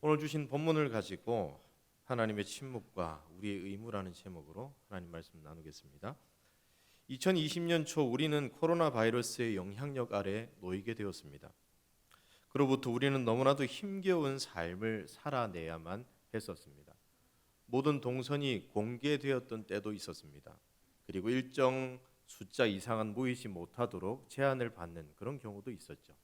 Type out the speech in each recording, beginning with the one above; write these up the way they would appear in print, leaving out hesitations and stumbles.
오늘 주신 본문을 가지고 하나님의 침묵과 우리의 의무라는 제목으로 하나님 말씀 나누겠습니다. 2020년 초 우리는 코로나 바이러스의 영향력 아래 놓이게 되었습니다. 그로부터 우리는 너무나도 힘겨운 삶을 살아내야만 했었습니다. 모든 동선이 공개되었던 때도 있었습니다. 그리고 일정 숫자 이상은 모이지 못하도록 제한을 받는 그런 경우도 있었죠.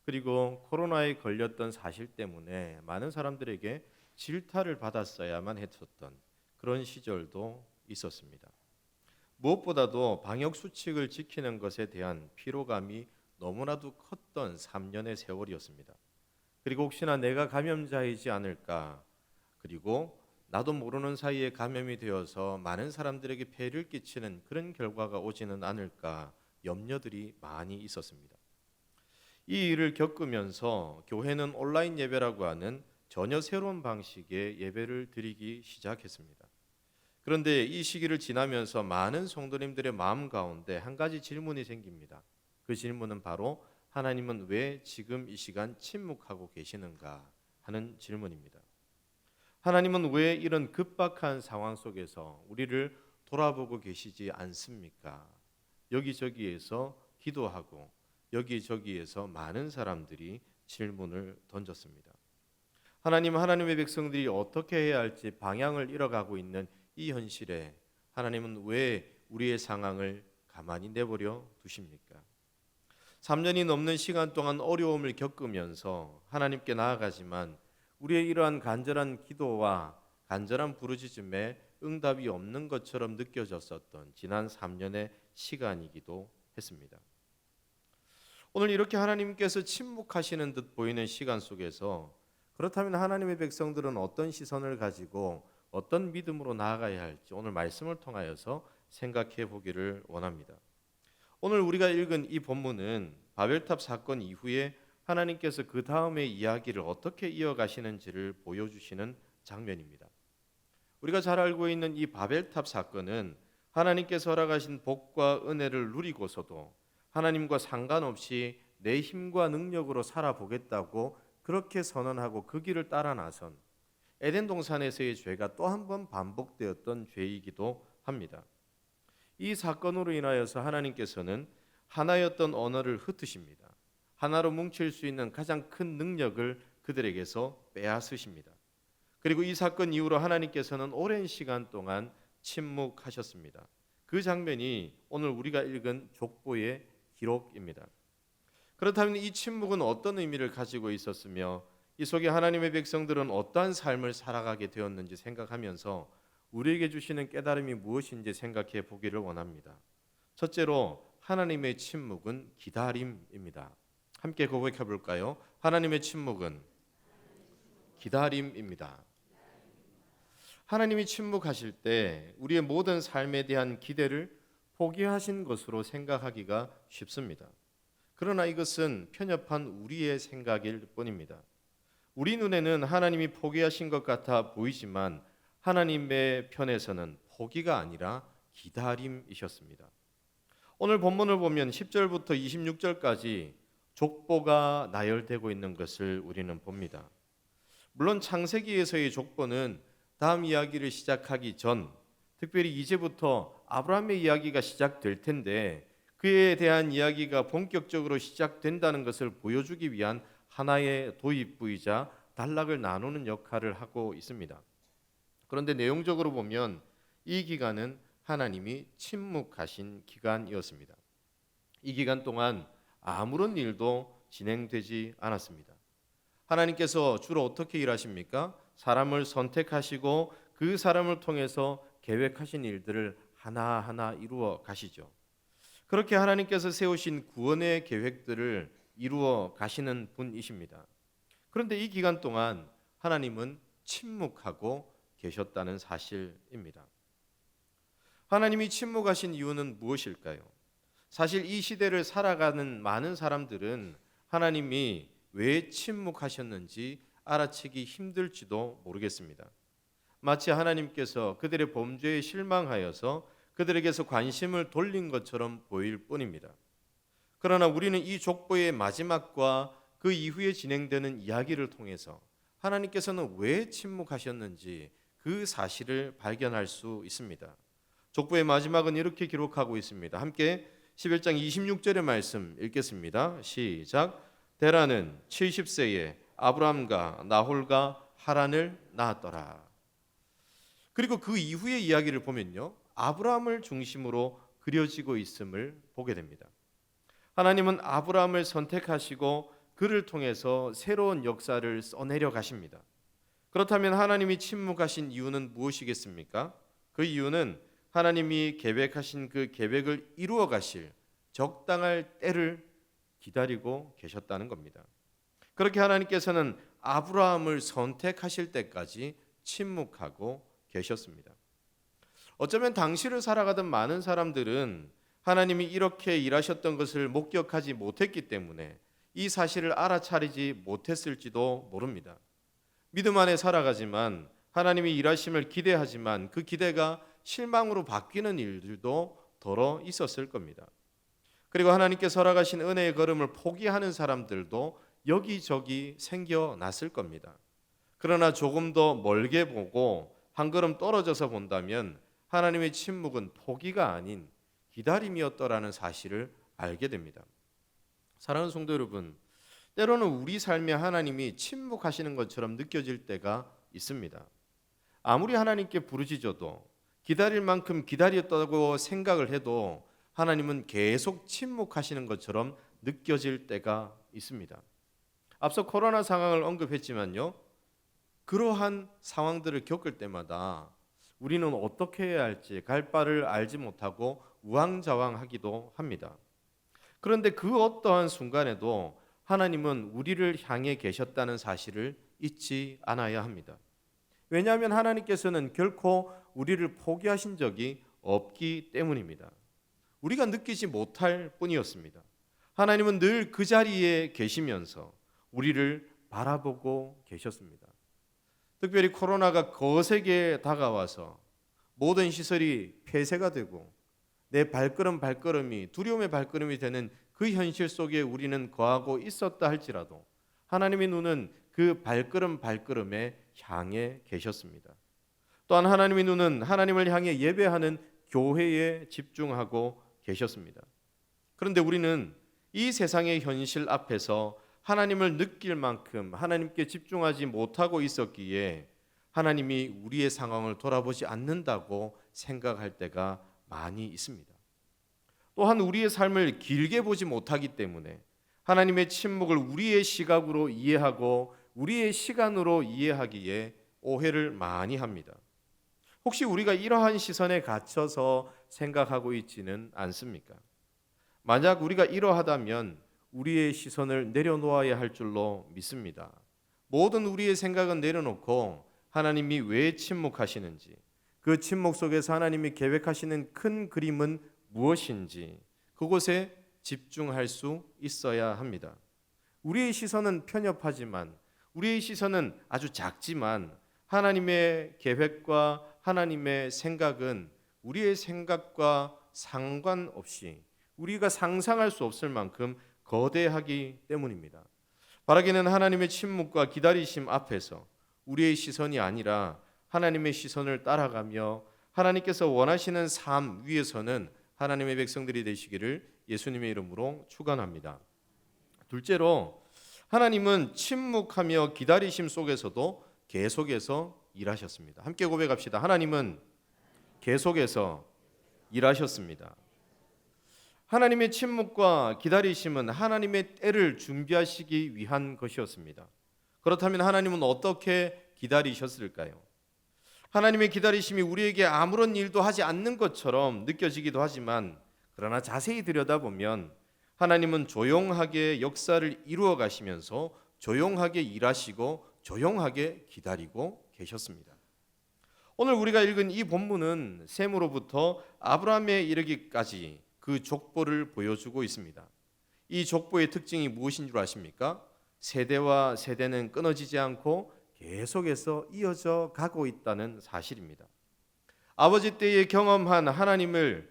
그리고 코로나에 걸렸던 사실 때문에 많은 사람들에게 질타를 받았어야만 했었던 그런 시절도 있었습니다. 무엇보다도 방역 수칙을 지키는 것에 대한 피로감이 너무나도 컸던 3년의 세월이었습니다. 그리고 혹시나 내가 감염자이지 않을까, 그리고 나도 모르는 사이에 감염이 되어서 많은 사람들에게 폐해를 끼치는 그런 결과가 오지는 않을까 염려들이 많이 있었습니다. 이 일을 겪으면서 교회는 온라인 예배라고 하는 전혀 새로운 방식의 예배를 드리기 시작했습니다. 그런데 이 시기를 지나면서 많은 성도님들의 마음 가운데 한 가지 질문이 생깁니다. 그 질문은 바로 하나님은 왜 지금 이 시간 침묵하고 계시는가 하는 질문입니다. 하나님은 왜 이런 급박한 상황 속에서 우리를 돌아보고 계시지 않습니까? 여기저기에서 기도하고 여기저기에서 많은 사람들이 질문을 던졌습니다. 하나님의 백성들이 어떻게 해야 할지 방향을 잃어가고 있는 이 현실에 하나님은 왜 우리의 상황을 가만히 내버려 두십니까? 3년이 넘는 시간 동안 어려움을 겪으면서 하나님께 나아가지만 우리의 이러한 간절한 기도와 간절한 부르짖음에 응답이 없는 것처럼 느껴졌었던 지난 3년의 시간이기도 했습니다. 오늘 이렇게 하나님께서 침묵하시는 듯 보이는 시간 속에서 그렇다면 하나님의 백성들은 어떤 시선을 가지고 어떤 믿음으로 나아가야 할지 오늘 말씀을 통하여서 생각해 보기를 원합니다. 오늘 우리가 읽은 이 본문은 바벨탑 사건 이후에 하나님께서 그 다음의 이야기를 어떻게 이어가시는지를 보여주시는 장면입니다. 우리가 잘 알고 있는 이 바벨탑 사건은 하나님께서 허락하신 복과 은혜를 누리고서도 하나님과 상관없이 내 힘과 능력으로 살아보겠다고 그렇게 선언하고 그 길을 따라 나선 에덴 동산에서의 죄가 또 한 번 반복되었던 죄이기도 합니다. 이 사건으로 인하여서 하나님께서는 하나였던 언어를 흩으십니다. 하나로 뭉칠 수 있는 가장 큰 능력을 그들에게서 빼앗으십니다. 그리고 이 사건 이후로 하나님께서는 오랜 시간 동안 침묵하셨습니다. 그 장면이 오늘 우리가 읽은 족보의 기록입니다. 그렇다면 이 침묵은 어떤 의미를 가지고 있었으며 이 속에 하나님의 백성들은 어떠한 삶을 살아가게 되었는지 생각하면서 우리에게 주시는 깨달음이 무엇인지 생각해 보기를 원합니다. 첫째로 하나님의 침묵은 기다림입니다. 함께 고백해 볼까요? 하나님의 침묵은 기다림입니다. 하나님이 침묵하실 때 우리의 모든 삶에 대한 기대를 포기하신 것으로 생각하기가 쉽습니다. 그러나 이것은 편협한 우리의 생각일 뿐입니다. 우리 눈에는 하나님이 포기하신 것 같아 보이지만 하나님의 편에서는 포기가 아니라 기다림이셨습니다. 오늘 본문을 보면 10절부터 26절까지 족보가 나열되고 있는 것을 우리는 봅니다. 물론 창세기에서의 족보는 다음 이야기를 시작하기 전, 특별히 이제부터 아브라함의 이야기가 시작될 텐데 그에 대한 이야기가 본격적으로 시작된다는 것을 보여주기 위한 하나의 도입부이자 단락을 나누는 역할을 하고 있습니다. 그런데 내용적으로 보면 이 기간은 하나님이 침묵하신 기간이었습니다. 이 기간 동안 아무런 일도 진행되지 않았습니다. 하나님께서 주로 어떻게 일하십니까? 사람을 선택하시고 그 사람을 통해서 계획하신 일들을 하나하나 이루어 가시죠. 그렇게 하나님께서 세우신 구원의 계획들을 이루어 가시는 분이십니다. 그런데 이 기간 동안 하나님은 침묵하고 계셨다는 사실입니다. 하나님이 침묵하신 이유는 무엇일까요? 사실 이 시대를 살아가는 많은 사람들은 하나님이 왜 침묵하셨는지 알아채기 힘들지도 모르겠습니다. 마치 하나님께서 그들의 범죄에 실망하여서 그들에게서 관심을 돌린 것처럼 보일 뿐입니다. 그러나 우리는 이 족보의 마지막과 그 이후에 진행되는 이야기를 통해서 하나님께서는 왜 침묵하셨는지 그 사실을 발견할 수 있습니다. 족보의 마지막은 이렇게 기록하고 있습니다. 함께 11장 26절의 말씀 읽겠습니다. 시작. 데라는 70세에 아브람과 나홀과 하란을 낳았더라. 그리고 그 이후의 이야기를 보면요, 아브라함을 중심으로 그려지고 있음을 보게 됩니다. 하나님은 아브라함을 선택하시고 그를 통해서 새로운 역사를 써내려 가십니다. 그렇다면 하나님이 침묵하신 이유는 무엇이겠습니까? 그 이유는 하나님이 계획하신 그 계획을 이루어 가실 적당할 때를 기다리고 계셨다는 겁니다. 그렇게 하나님께서는 아브라함을 선택하실 때까지 침묵하고 계셨습니다. 어쩌면 당시를 살아가던 많은 사람들은 하나님이 이렇게 일하셨던 것을 목격하지 못했기 때문에 이 사실을 알아차리지 못했을지도 모릅니다. 믿음 안에 살아가지만 하나님이 일하심을 기대하지만 그 기대가 실망으로 바뀌는 일들도 더러 있었을 겁니다. 그리고 하나님께서 허락하신 은혜의 걸음을 포기하는 사람들도 여기저기 생겨났을 겁니다. 그러나 조금 더 멀게 보고 한 걸음 떨어져서 본다면 하나님의 침묵은 포기가 아닌 기다림이었더라는 사실을 알게 됩니다. 사랑하는 성도 여러분, 때로는 우리 삶에 하나님이 침묵하시는 것처럼 느껴질 때가 있습니다. 아무리 하나님께 부르짖어도 기다릴 만큼 기다렸다고 생각을 해도 하나님은 계속 침묵하시는 것처럼 느껴질 때가 있습니다. 앞서 코로나 상황을 언급했지만요, 그러한 상황들을 겪을 때마다 우리는 어떻게 해야 할지 갈 바를 알지 못하고 우왕좌왕하기도 합니다. 그런데 그 어떠한 순간에도 하나님은 우리를 향해 계셨다는 사실을 잊지 않아야 합니다. 왜냐하면 하나님께서는 결코 우리를 포기하신 적이 없기 때문입니다. 우리가 느끼지 못할 뿐이었습니다. 하나님은 늘 그 자리에 계시면서 우리를 바라보고 계셨습니다. 특별히 코로나가 거세게 다가와서 모든 시설이 폐쇄가 되고 내 발걸음이 두려움의 발걸음이 되는 그 현실 속에 우리는 거하고 있었다 할지라도 하나님의 눈은 그 발걸음에 향해 계셨습니다. 또한 하나님의 눈은 하나님을 향해 예배하는 교회에 집중하고 계셨습니다. 그런데 우리는 이 세상의 현실 앞에서 하나님을 느낄 만큼 하나님께 집중하지 못하고 있었기에 하나님이 우리의 상황을 돌아보지 않는다고 생각할 때가 많이 있습니다. 또한 우리의 삶을 길게 보지 못하기 때문에 하나님의 침묵을 우리의 시각으로 이해하고 우리의 시간으로 이해하기에 오해를 많이 합니다. 혹시 우리가 이러한 시선에 갇혀서 생각하고 있지는 않습니까? 만약 우리가 이러하다면 우리의 시선을 내려놓아야 할 줄로 믿습니다. 모든 우리의 생각은 내려놓고 하나님이 왜 침묵하시는지, 그 침묵 속에서 하나님이 계획하시는 큰 그림은 무엇인지 그곳에 집중할 수 있어야 합니다. 우리의 시선은 편협하지만, 우리의 시선은 아주 작지만 하나님의 계획과 하나님의 생각은 우리의 생각과 상관없이 우리가 상상할 수 없을 만큼 거대하기 때문입니다. 바라기는 하나님의 침묵과 기다리심 앞에서 우리의 시선이 아니라 하나님의 시선을 따라가며 하나님께서 원하시는 삶 위에서는 하나님의 백성들이 되시기를 예수님의 이름으로 축원합니다. 둘째로, 하나님은 침묵하며 기다리심 속에서도 계속해서 일하셨습니다. 함께 고백합시다. 하나님은 계속해서 일하셨습니다. 하나님의 침묵과 기다리심은 하나님의 때를 준비하시기 위한 것이었습니다. 그렇다면 하나님은 어떻게 기다리셨을까요? 하나님의 기다리심이 우리에게 아무런 일도 하지 않는 것처럼 느껴지기도 하지만, 그러나 자세히 들여다보면 하나님은 조용하게 역사를 이루어 가시면서 조용하게 일하시고 조용하게 기다리고 계셨습니다. 오늘 우리가 읽은 이 본문은 셈으로부터 아브라함에 이르기까지 그 족보를 보여주고 있습니다. 이 족보의 특징이 무엇인 줄 아십니까? 세대와 세대는 끊어지지 않고 계속해서 이어져 가고 있다는 사실입니다. 아버지 때에 경험한 하나님을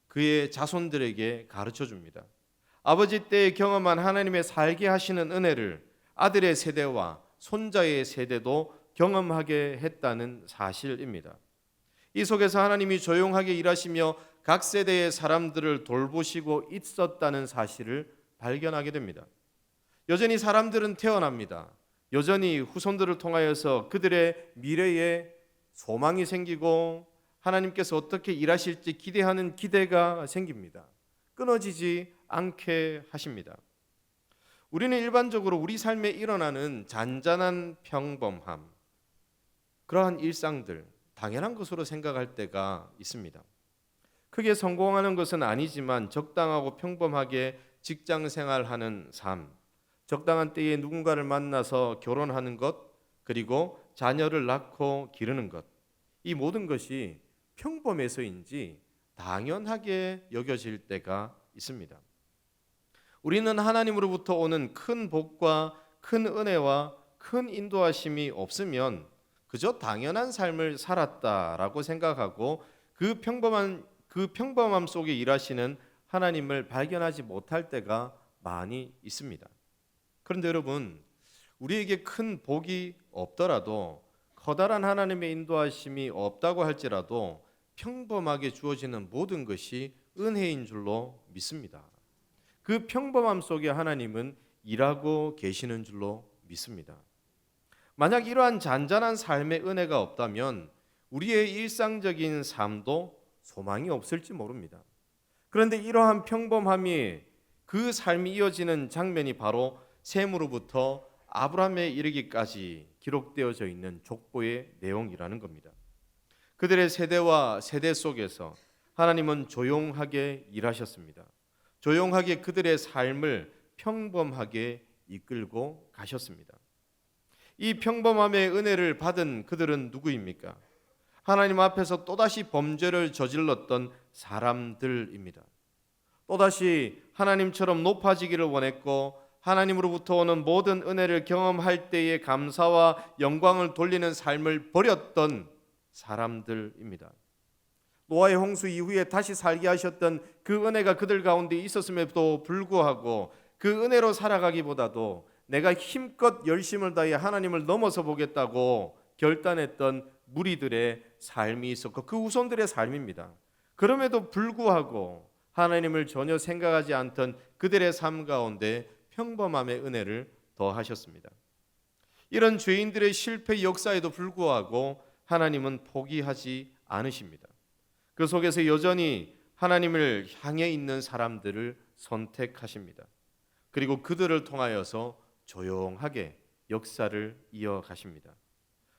그의 자손들에게 가르쳐 줍니다. 아버지 때에 경험한 하나님의 살게 하시는 은혜를 아들의 세대와 손자의 세대도 경험하게 했다는 사실입니다. 이 속에서 하나님이 조용하게 일하시며 각 세대의 사람들을 돌보시고 있었다는 사실을 발견하게 됩니다. 여전히 사람들은 태어납니다. 여전히 후손들을 통하여서 그들의 미래에 소망이 생기고 하나님께서 어떻게 일하실지 기대하는 기대가 생깁니다. 끊어지지 않게 하십니다. 우리는 일반적으로 우리 삶에 일어나는 잔잔한 평범함, 그러한 일상들, 당연한 것으로 생각할 때가 있습니다. 크게 성공하는 것은 아니지만 적당하고 평범하게 직장 생활하는 삶, 적당한 때에 누군가를 만나서 결혼하는 것, 그리고 자녀를 낳고 기르는 것, 이 모든 것이 평범해서인지 당연하게 여겨질 때가 있습니다. 우리는 하나님으로부터 오는 큰 복과 큰 은혜와 큰 인도하심이 없으면 그저 당연한 삶을 살았다라고 생각하고 그 평범함 속에 일하시는 하나님을 발견하지 못할 때가 많이 있습니다. 그런데 여러분, 우리에게 큰 복이 없더라도 커다란 하나님의 인도하심이 없다고 할지라도 평범하게 주어지는 모든 것이 은혜인 줄로 믿습니다. 그 평범함 속에 하나님은 일하고 계시는 줄로 믿습니다. 만약 이러한 잔잔한 삶의 은혜가 없다면 우리의 일상적인 삶도 소망이 없을지 모릅니다. 그런데 이러한 평범함이 그 삶이 이어지는 장면이 바로 셈으로부터 아브라함에 이르기까지 기록되어져 있는 족보의 내용이라는 겁니다. 그들의 세대와 세대 속에서 하나님은 조용하게 일하셨습니다. 조용하게 그들의 삶을 평범하게 이끌고 가셨습니다. 이 평범함의 은혜를 받은 그들은 누구입니까? 하나님 앞에서 또다시 범죄를 저질렀던 사람들입니다. 또다시 하나님처럼 높아지기를 원했고 하나님으로부터 오는 모든 은혜를 경험할 때의 감사와 영광을 돌리는 삶을 버렸던 사람들입니다. 노아의 홍수 이후에 다시 살게 하셨던 그 은혜가 그들 가운데 있었음에도 불구하고 그 은혜로 살아가기보다도 내가 힘껏 열심을 다해 하나님을 넘어서 보겠다고 결단했던 무리들의 삶이 있었고 그 후손들의 삶입니다. 그럼에도 불구하고 하나님을 전혀 생각하지 않던 그들의 삶 가운데 평범함의 은혜를 더하셨습니다. 이런 죄인들의 실패 역사에도 불구하고 하나님은 포기하지 않으십니다. 그 속에서 여전히 하나님을 향해 있는 사람들을 선택하십니다. 그리고 그들을 통하여서 조용하게 역사를 이어가십니다.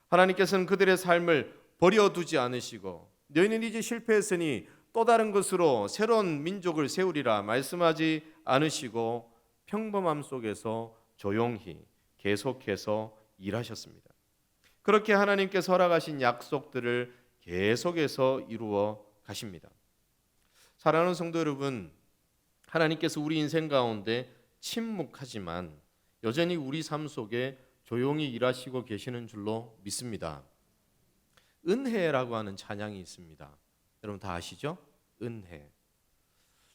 하나님께서는 그들의 삶을 버려두지 않으시고 너희는 이제 실패했으니 또 다른 것으로 새로운 민족을 세우리라 말씀하지 않으시고 평범함 속에서 조용히 계속해서 일하셨습니다. 그렇게 하나님께서 허락하신 약속들을 계속해서 이루어 가십니다. 사랑하는 성도 여러분, 하나님께서 우리 인생 가운데 침묵하지만 여전히 우리 삶 속에 조용히 일하시고 계시는 줄로 믿습니다. 은혜라고 하는 찬양이 있습니다. 여러분 다 아시죠? 은혜.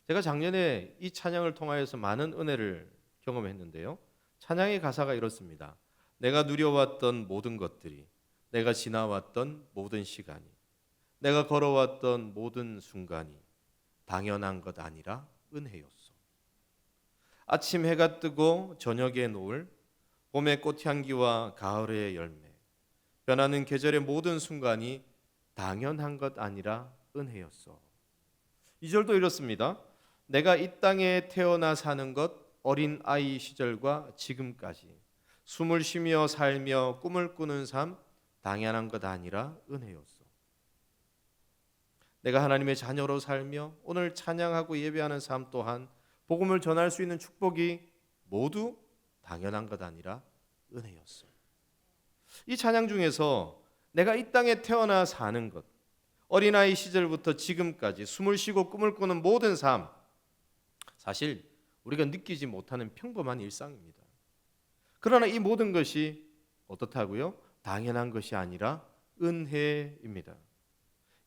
제가 작년에 이 찬양을 통하여서 많은 은혜를 경험했는데요. 찬양의 가사가 이렇습니다. 내가 누려왔던 모든 것들이, 내가 지나왔던 모든 시간이, 내가 걸어왔던 모든 순간이 당연한 것 아니라 은혜였소. 아침 해가 뜨고 저녁의 노을, 봄의 꽃향기와 가을의 열매, 변하는 계절의 모든 순간이 당연한 것 아니라 은혜였소. 2절도 이렇습니다. 내가 이 땅에 태어나 사는 것 어린 아이 시절과 지금까지 숨을 쉬며 살며 꿈을 꾸는 삶 당연한 것 아니라 은혜였소. 내가 하나님의 자녀로 살며 오늘 찬양하고 예배하는 삶 또한 복음을 전할 수 있는 축복이 모두 당연한 것 아니라 은혜였어. 이 찬양 중에서 내가 이 땅에 태어나 사는 것, 어린아이 시절부터 지금까지 숨을 쉬고 꿈을 꾸는 모든 삶, 사실 우리가 느끼지 못하는 평범한 일상입니다. 그러나 이 모든 것이 어떻다고요? 당연한 것이 아니라 은혜입니다.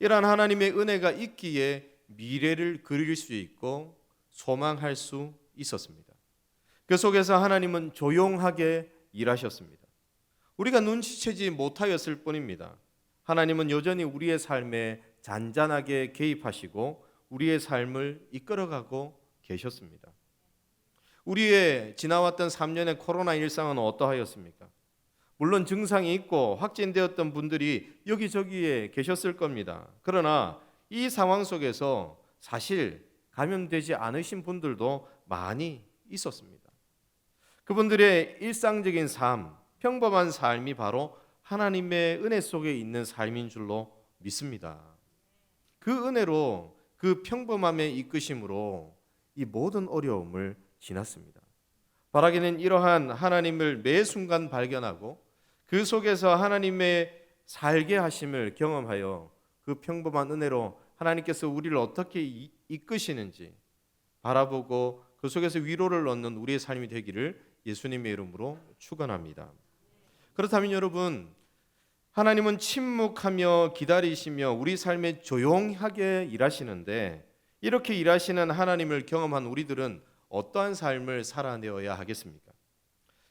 이러한 하나님의 은혜가 있기에 미래를 그릴 수 있고 소망할 수 있었습니다. 그 속에서 하나님은 조용하게 일하셨습니다. 우리가 눈치채지 못하였을 뿐입니다. 하나님은 여전히 우리의 삶에 잔잔하게 개입하시고 우리의 삶을 이끌어가고 계셨습니다. 우리의 지나왔던 3년의 코로나 일상은 어떠하였습니까? 물론 증상이 있고 확진되었던 분들이 여기저기에 계셨을 겁니다. 그러나 이 상황 속에서 사실 감염되지 않으신 분들도 많이 있었습니다. 그분들의 일상적인 삶, 평범한 삶이 바로 하나님의 은혜 속에 있는 삶인 줄로 믿습니다. 그 은혜로, 그 평범함의 이끄심으로 이 모든 어려움을 지났습니다. 바라기는 이러한 하나님을 매 순간 발견하고 그 속에서 하나님의 살게 하심을 경험하여 그 평범한 은혜로 하나님께서 우리를 어떻게 이끄시는지 바라보고 그 속에서 위로를 얻는 우리의 삶이 되기를 예수님의 이름으로 축원합니다. 그렇다면 여러분, 하나님은 침묵하며 기다리시며 우리 삶에 조용하게 일하시는데 이렇게 일하시는 하나님을 경험한 우리들은 어떠한 삶을 살아내어야 하겠습니까?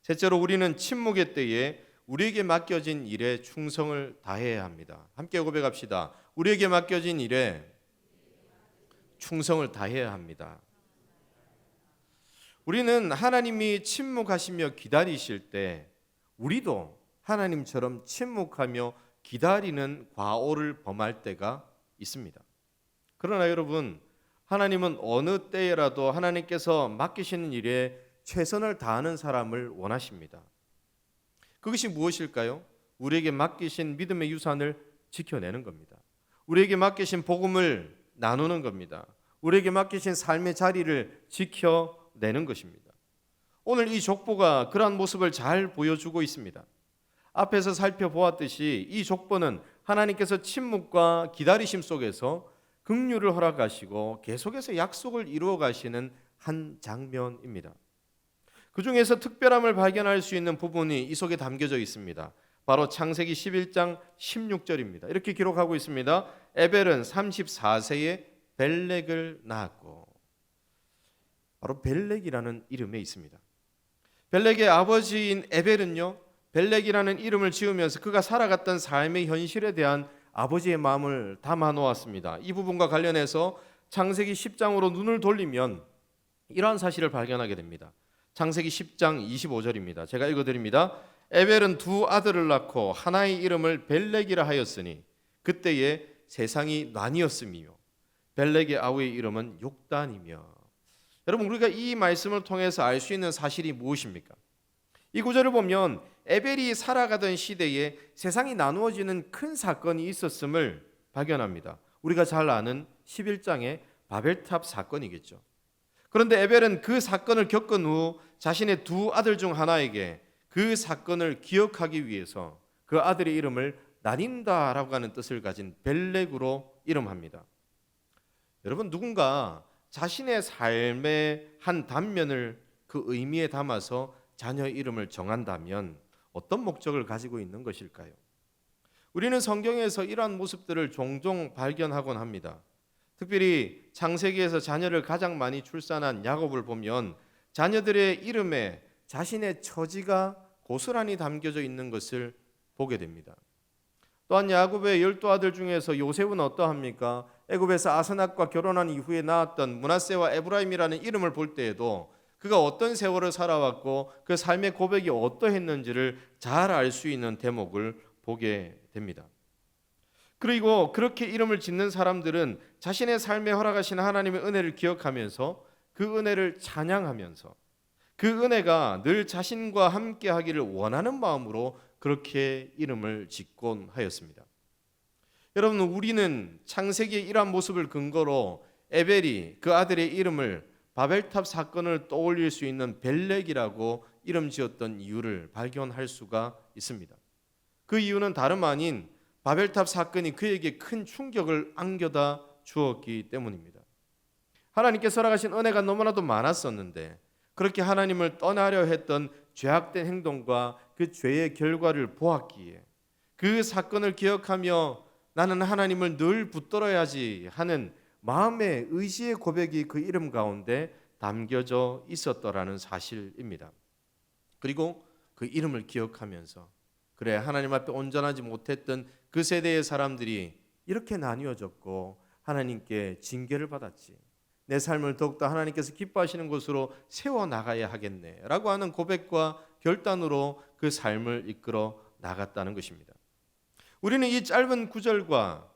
셋째로 우리는 침묵의 때에 우리에게 맡겨진 일에 충성을 다해야 합니다. 함께 고백합시다. 우리에게 맡겨진 일에 충성을 다해야 합니다. 우리는 하나님이 침묵하시며 기다리실 때 우리도 하나님처럼 침묵하며 기다리는 과오를 범할 때가 있습니다. 그러나 여러분, 하나님은 어느 때에라도 하나님께서 맡기시는 일에 최선을 다하는 사람을 원하십니다. 그것이 무엇일까요? 우리에게 맡기신 믿음의 유산을 지켜내는 겁니다. 우리에게 맡기신 복음을 나누는 겁니다. 우리에게 맡기신 삶의 자리를 지켜내는 것입니다. 오늘 이 족보가 그러한 모습을 잘 보여주고 있습니다. 앞에서 살펴보았듯이 이 족보는 하나님께서 침묵과 기다리심 속에서 긍휼을 허락하시고 계속해서 약속을 이루어 가시는 한 장면입니다. 그 중에서 특별함을 발견할 수 있는 부분이 이 속에 담겨져 있습니다. 바로 창세기 11장 16절입니다. 이렇게 기록하고 있습니다. 에벨은 34세에 벨렉을 낳았고, 바로 벨렉이라는 이름에 있습니다. 벨렉의 아버지인 에벨은요, 벨렉이라는 이름을 지으면서 그가 살아갔던 삶의 현실에 대한 아버지의 마음을 담아 놓았습니다. 이 부분과 관련해서 창세기 10장으로 눈을 돌리면 이러한 사실을 발견하게 됩니다. 창세기 10장 25절입니다. 제가 읽어드립니다. 에벨은 두 아들을 낳고 하나의 이름을 벨렉이라 하였으니 그때에 세상이 나뉘었음이요 벨렉의 아우의 이름은 욕단이며. 여러분, 우리가 이 말씀을 통해서 알 수 있는 사실이 무엇입니까? 이 구절을 보면 에벨이 살아가던 시대에 세상이 나누어지는 큰 사건이 있었음을 발견합니다. 우리가 잘 아는 11장의 바벨탑 사건이겠죠. 그런데 에벨은 그 사건을 겪은 후 자신의 두 아들 중 하나에게 그 사건을 기억하기 위해서 그 아들의 이름을 나뉜다라고 하는 뜻을 가진 벨렉으로 이름합니다. 여러분, 누군가 자신의 삶의 한 단면을 그 의미에 담아서 자녀 이름을 정한다면 어떤 목적을 가지고 있는 것일까요? 우리는 성경에서 이러한 모습들을 종종 발견하곤 합니다. 특별히 창세기에서 자녀를 가장 많이 출산한 야곱을 보면 자녀들의 이름에 자신의 처지가 고스란히 담겨져 있는 것을 보게 됩니다. 또한 야곱의 12아들 중에서 요셉은 어떠합니까? 애굽에서 아스낫과 결혼한 이후에 낳았던 므낫세와 에브라임이라는 이름을 볼 때에도 그가 어떤 세월을 살아왔고 그 삶의 고백이 어떠했는지를 잘 알 수 있는 대목을 보게 됩니다. 그리고 그렇게 이름을 짓는 사람들은 자신의 삶에 허락하신 하나님의 은혜를 기억하면서 그 은혜를 찬양하면서 그 은혜가 늘 자신과 함께 하기를 원하는 마음으로 그렇게 이름을 짓곤 하였습니다. 여러분, 우리는 창세기의 이러한 모습을 근거로 에벨이 그 아들의 이름을 바벨탑 사건을 떠올릴 수 있는 벨렉이라고 이름 지었던 이유를 발견할 수가 있습니다. 그 이유는 다름 아닌 바벨탑 사건이 그에게 큰 충격을 안겨다 주었기 때문입니다. 하나님께서 허락하신 은혜가 너무나도 많았었는데 그렇게 하나님을 떠나려 했던 죄악된 행동과 그 죄의 결과를 보았기에 그 사건을 기억하며 나는 하나님을 늘 붙들어야지 하는 마음의 의지의 고백이 그 이름 가운데 담겨져 있었더라는 사실입니다. 그리고 그 이름을 기억하면서 그래, 하나님 앞에 온전하지 못했던 그 세대의 사람들이 이렇게 나뉘어졌고 하나님께 징계를 받았지. 내 삶을 더욱더 하나님께서 기뻐하시는 곳으로 세워나가야 하겠네 라고 하는 고백과 결단으로 그 삶을 이끌어 나갔다는 것입니다. 우리는 이 짧은 구절과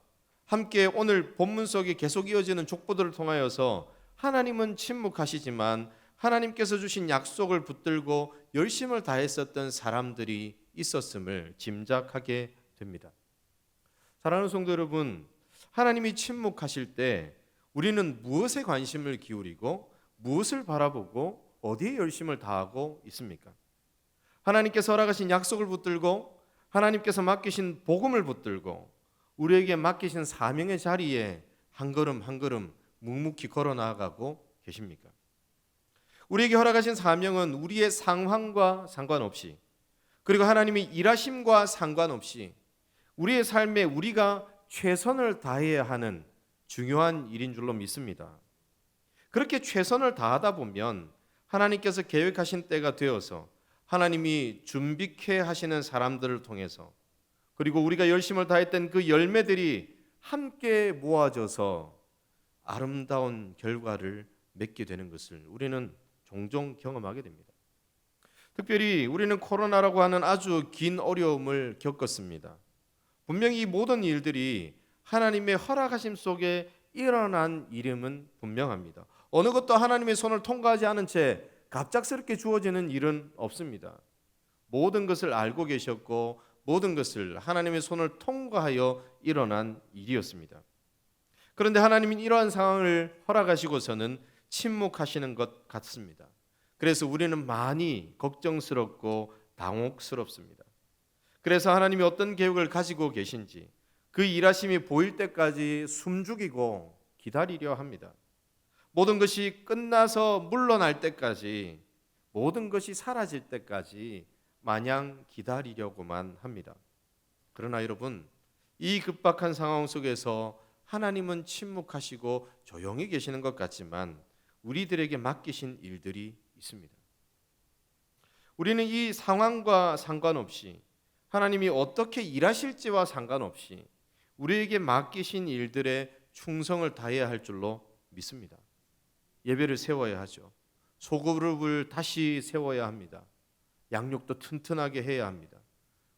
함께 오늘 본문 속에 계속 이어지는 족보들을 통하여서 하나님은 침묵하시지만 하나님께서 주신 약속을 붙들고 열심을 다했었던 사람들이 있었음을 짐작하게 됩니다. 사랑하는 성도 여러분, 하나님이 침묵하실 때 우리는 무엇에 관심을 기울이고 무엇을 바라보고 어디에 열심을 다하고 있습니까? 하나님께서 허락하신 약속을 붙들고 하나님께서 맡기신 복음을 붙들고 우리에게 맡기신 사명의 자리에 한 걸음 한 걸음 묵묵히 걸어 나아가고 계십니까? 우리에게 허락하신 사명은 우리의 상황과 상관없이, 그리고 하나님의 일하심과 상관없이 우리의 삶에 우리가 최선을 다해야 하는 중요한 일인 줄로 믿습니다. 그렇게 최선을 다하다 보면 하나님께서 계획하신 때가 되어서 하나님이 준비케 하시는 사람들을 통해서, 그리고 우리가 열심을 다했던 그 열매들이 함께 모아져서 아름다운 결과를 맺게 되는 것을 우리는 종종 경험하게 됩니다. 특별히 우리는 코로나라고 하는 아주 긴 어려움을 겪었습니다. 분명히 이 모든 일들이 하나님의 허락하심 속에 일어난 일임은 분명합니다. 어느 것도 하나님의 손을 통과하지 않은 채 갑작스럽게 주어지는 일은 없습니다. 모든 것을 알고 계셨고 모든 것을 하나님의 손을 통과하여 일어난 일이었습니다. 그런데 하나님은 이러한 상황을 허락하시고서는 침묵하시는 것 같습니다. 그래서 우리는 많이 걱정스럽고 당혹스럽습니다. 그래서 하나님이 어떤 계획을 가지고 계신지 그 일하심이 보일 때까지 숨죽이고 기다리려 합니다. 모든 것이 끝나서 물러날 때까지, 모든 것이 사라질 때까지 마냥 기다리려고만 합니다. 그러나 여러분, 이 급박한 상황 속에서 하나님은 침묵하시고 조용히 계시는 것 같지만 우리들에게 맡기신 일들이 있습니다. 우리는 이 상황과 상관없이, 하나님이 어떻게 일하실지와 상관없이 우리에게 맡기신 일들에 충성을 다해야 할 줄로 믿습니다. 예배를 세워야 하죠. 소그룹을 다시 세워야 합니다. 양육도 튼튼하게 해야 합니다.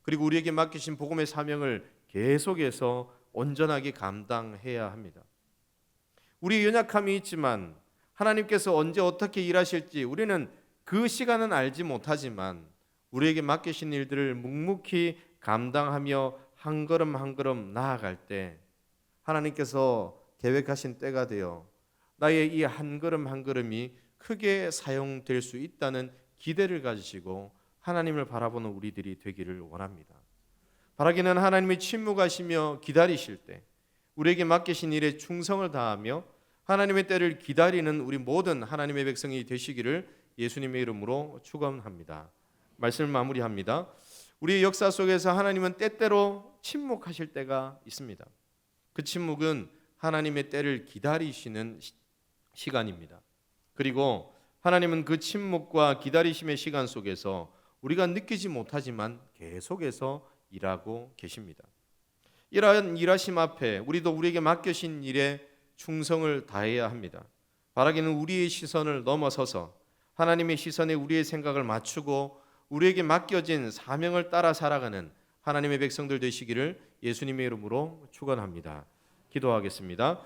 그리고 우리에게 맡기신 복음의 사명을 계속해서 온전하게 감당해야 합니다. 우리의 연약함이 있지만 하나님께서 언제 어떻게 일하실지 우리는 그 시간은 알지 못하지만 우리에게 맡기신 일들을 묵묵히 감당하며 한 걸음 한 걸음 나아갈 때 하나님께서 계획하신 때가 되어 나의 이 한 걸음 한 걸음이 크게 사용될 수 있다는 기대를 가지시고 하나님을 바라보는 우리들이 되기를 원합니다. 바라기는 하나님이 침묵하시며 기다리실 때 우리에게 맡기신 일에 충성을 다하며 하나님의 때를 기다리는 우리 모든 하나님의 백성이 되시기를 예수님의 이름으로 축원합니다. 말씀을 마무리합니다. 우리의 역사 속에서 하나님은 때때로 침묵하실 때가 있습니다. 그 침묵은 하나님의 때를 기다리시는 시간입니다. 그리고 하나님은 그 침묵과 기다리심의 시간 속에서 우리가 느끼지 못하지만 계속해서 일하고 계십니다. 이러한 일하심 앞에 우리도 우리에게 맡겨진 일에 충성을 다해야 합니다. 바라기는 우리의 시선을 넘어서서 하나님의 시선에 우리의 생각을 맞추고 우리에게 맡겨진 사명을 따라 살아가는 하나님의 백성들 되시기를 예수님의 이름으로 축원합니다. 기도하겠습니다.